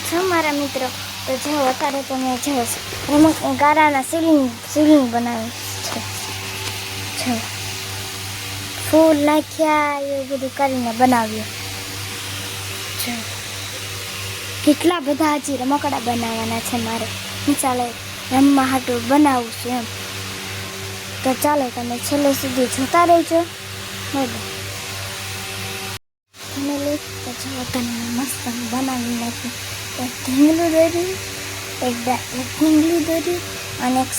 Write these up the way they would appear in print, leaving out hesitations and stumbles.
છો મારા મિત્રો? તો જો અત્યારે તો મેં જો રમક ગારાના સીલિંગ બનાવ્યું છે. જો ફૂલ નાખ્યા એવું બધું કરીને બનાવ્યું. જો કેટલા બધા હજી રમકડા બનાવવાના છે મારે. હું ચાલે રમવા હાટું બનાવું છું એમ. તો ચાલો તમે છેલ્લે સુધી જોતા રહેજો. ફેમિલી તો જો તમે મસ્ત બનાવી નાખ્યું. એક ઢીંગલું દોર્યું, એક ઢીંગલી દોરી અને એક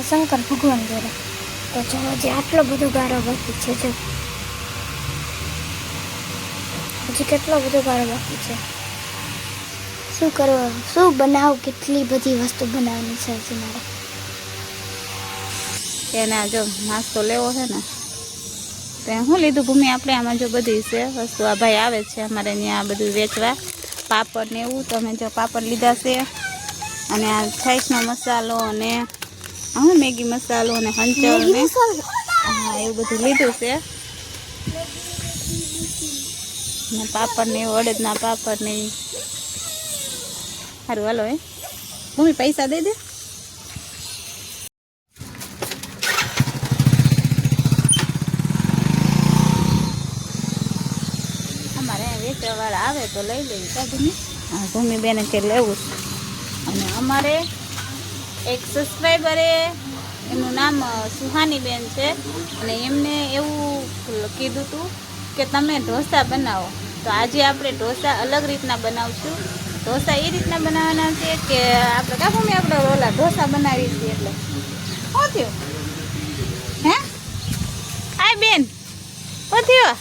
શંકર ભગવાન દોરે. તો જો હજી આટલો બધો ગારો બાકી છે. જો હજી કેટલો બધો ગારો બાકી છે. શું કરવું, શું બનાવું, કેટલી બધી વસ્તુ બનાવવાની છે હજી મારે. એને જો નાસ્તો લેવો છે ને તો શું લીધું ભૂમિ આપણે આમાં જો બધી છે વસ્તુ. આ ભાઈ આવે છે અમારે ત્યાં બધું વેચવા, પાપડ ને એવું. તો અમે જો પાપડ લીધા છે અને આ છાશનો મસાલો અને હું મેગી મસાલો અને હંચળ ને હા એવું બધું લીધું છે. ને પાપડ ને એવું, અડદના પાપડ ને સારું. હાલો ભૂમિ પૈસા દઈ દે. વેચવાવાળા આવે તો લઈ લઈએ કાઢીને. હા ભૂમિબેને કે લેવું છે. અને અમારે એક સબસ્ક્રાઈબરે એનું નામ સુહાનીબેન છે અને એમને એવું કીધું હતું કે તમે ઢોસા બનાવો. તો આજે આપણે ઢોસા અલગ રીતના બનાવશું. ઢોસા એ રીતના બનાવવાના છે કે આપણે કા ભૂમિ આપણે ઓલા ઢોસા બનાવીએ છીએ. એટલે શું થયું હે આ બેન? શું થયું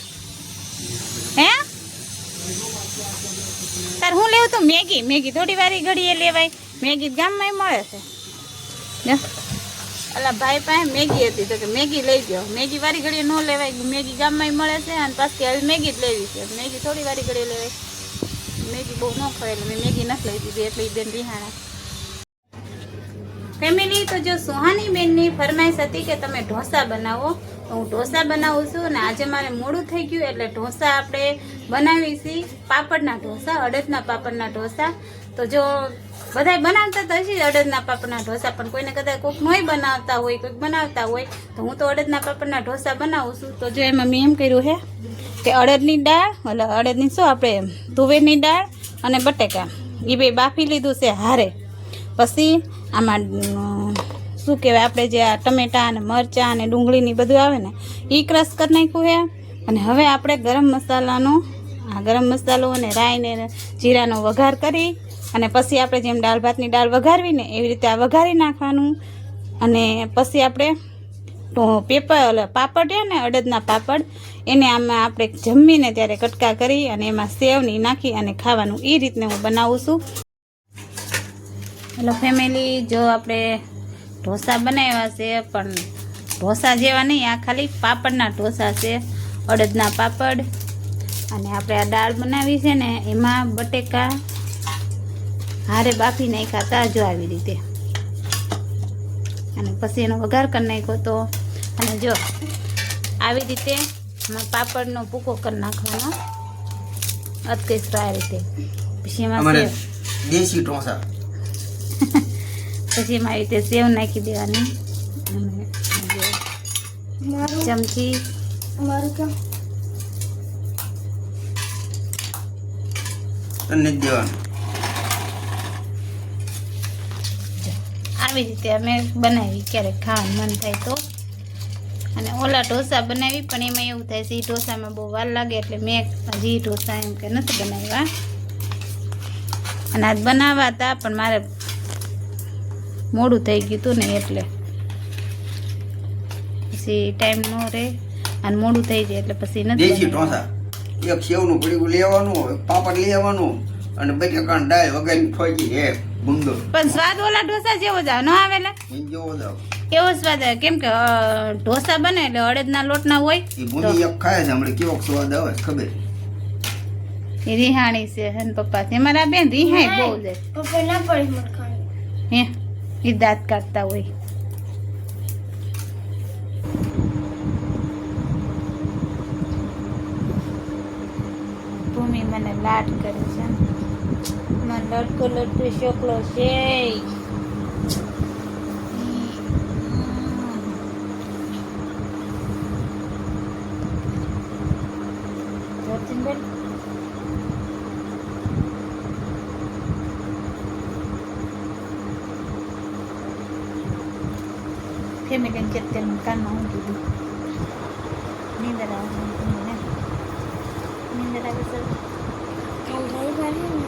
હે? તાર હું લેવું તો મેગી થોડી વારી ઘડીએ લેવાય. મેગી ગામમાં મળે છે. અલા ભાઈ પાસે મેગી હતી તો કે મેગી લઈ ગયો. મેગી વારી ઘડીએ ન લેવાય, મેગી ગામમાં મળે છે અને પાછી હવે મેગી જ લેવી છે. મેગી થોડી વારી ઘડીએ લેવાય. મેગી બહુ ન ખાય એટલે મેં મેગી નથી લઈ દીધી. એટલે બેન રિહાણા ફેમિલી. તો જો સુહાની બેનની ફરમાઈશ હતી કે તમે ઢોસા બનાવો તો હું ઢોસા બનાવું છું. અને આજે મારે મોડું થઈ ગયું એટલે ઢોસા આપણે બનાવી છીએ. પાપડના ઢોસા, અડદના પાપડના ઢોસા. તો જો બધાય બનાવતા તો હશે અડદના પાપડના ઢોસા, પણ કોઈને કદાચ કોઈક નોય બનાવતા હોય, કોઈક બનાવતા હોય. તો હું તો અડદના પાપડના ઢોસા બનાવું છું. તો જો એમાં મેં એમ કર્યું છે કે અડદની દાળ, એટલે અડદની શું આપણે તુવેરની દાળ અને બટેકા એ બે બાફી લીધું છે હારે. પછી આમાં શું કહેવાય આપણે જે આ ટમેટાં અને મરચાં અને ડુંગળીની બધું આવે ને એ ક્રશ કરી નાખ્યું છે. અને હવે આપણે ગરમ મસાલો અને રાઈ ને જીરાનો વઘાર કરી અને પછી આપણે જેમ દાળ ભાતની દાળ વઘારવી ને એવી રીતે આ વઘારી નાખવાનું. અને પછી આપણે પાપડ છે ને અડદના પાપડ એને આમાં આપણે જમીને ત્યારે કટકા કરી અને એમાં સેવની નાખી અને ખાવાનું. એ રીતને હું બનાવું છું. હેલો ફેમિલી, જો આપણે ઢોસા બનાવ્યા છે પણ ઢોસા જેવા નહીં, આ ખાલી પાપડના ઢોસા છે. અડદના પાપડ અને આપણે આ દાળ બનાવી છે ને એમાં બટેકા હારે બાફી નાખ્યા હતા જો આવી રીતે. અને પછી એનો વઘાર કરી નાખ્યો તો. અને જો આવી રીતે પાપડનો ભૂકો કરી નાખવાનો અતકેસરો આ રીતે. પછી એમાં દેશી ઢોસા પછી એમાં આવી રીતે સેવ નાખી દેવાની અને ચમચી આવી રીતે અમે બનાવી ક્યારેક ખાવાનું મન થાય તો. અને ઓલા ઢોસા બનાવી પણ એમાં એવું થાય છે એ ઢોસામાં બહુ વાર લાગે એટલે મેં હજી ઢોસા એમ કે નથી બનાવ્યા. અને આજ બનાવવા હતા પણ મારે મોડું થઈ ગયું હતું ને એટલે પછી ટાઈમ ન રહે અને મોડું થઈ જાય એટલે પછી નથી. દેશી ઢોસા એક સેવનું પડીકું લેવાનું, એક પાપડ લેવાનું અને બટેકાની દાળ વગાડી ઠોકી હે ગુંદો. પણ સ્વાદ ઓલા ઢોસા જેવો જ ન આવે ને જેવો જ એવો સ્વાદ આવે. કેમ કે ઢોસા બને એટલે અડદના લોટના હોય. એ ભૂમિ એક ખાય છે હમણાં કેવો સ્વાદ આવે ખબર. એ રિહાણી છે હન પપ્પા છે મારા બેન. રિહાઈ બહુ છે પપ્પા ના પડી મને ખાણી. હે એ દાંત કાઢતા હોય. ભૂમિ મને લાડ કરે છે. મને લટકો લટકો ચોકલો છે જતીનબેન ફેમિલીને કેટલાનું કાનમાં હું કીધું નીંદર આવે નીંદર આવે સર કાલ રવિવાર હે ને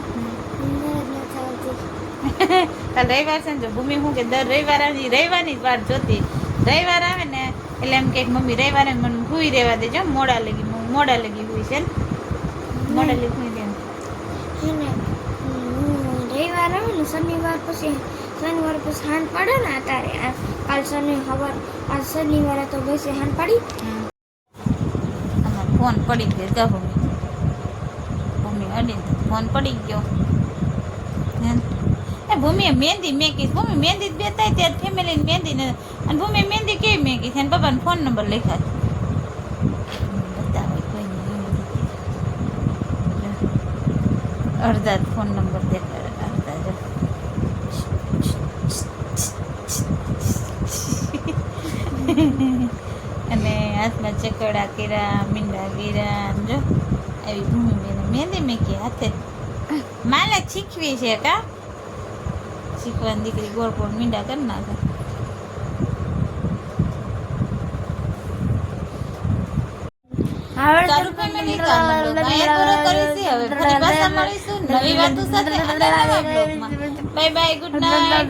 નીંદર જ નથી આવતી. કાલ રવિવાર છે ને જો ભૂમિ શું કે દર રવિવાર આવે રવિવારની જ વાર જોતી રવિવાર આવે ને એટલે એમ કે મમ્મી રવિવારે મને હુઈ રહેવા દેજો મોડા લગી હુઈ છે ને મોડા લગી હુઈ દે હે ને રવિવાર આવે ને શનિવાર પછી હાંડ પડે ને અત્યારે કાલ શનિવારે તો બેસી હાંડ પડી. અમારો ફોન પડી ગયો જા ભૂમિ અડીને ફોન પડી ગયો એ ભૂમિએ મહેંદી મેકી ભૂમિ મહેંદી બે થાય ત્યારે ફેમિલીની મહેંદી ને અને ભૂમિ મહેંદી કેવી મેકી છે અને પપ્પાનો ફોન નંબર લખ્યા બતાવે કોઈ નહીં અડધા ફોન નંબર દેખાડે અડધા જો અને હાથમાં ચકડા કર્યા મીંડા કર્યા જો એવી ભૂમિ બેને મહેંદી મેકી હાથે માલક શીખવી છે કા શીખવાની દીકરી ગોળ ગોળ મીંડા કરી નાખે તારું ફેમિલી કામ પૂરો કરીશું હવે ફરી પાછા મળીશું નવી વાતો સાથે અને નવા બ્લોગમાં બાય બાય ગુડ નાઇટ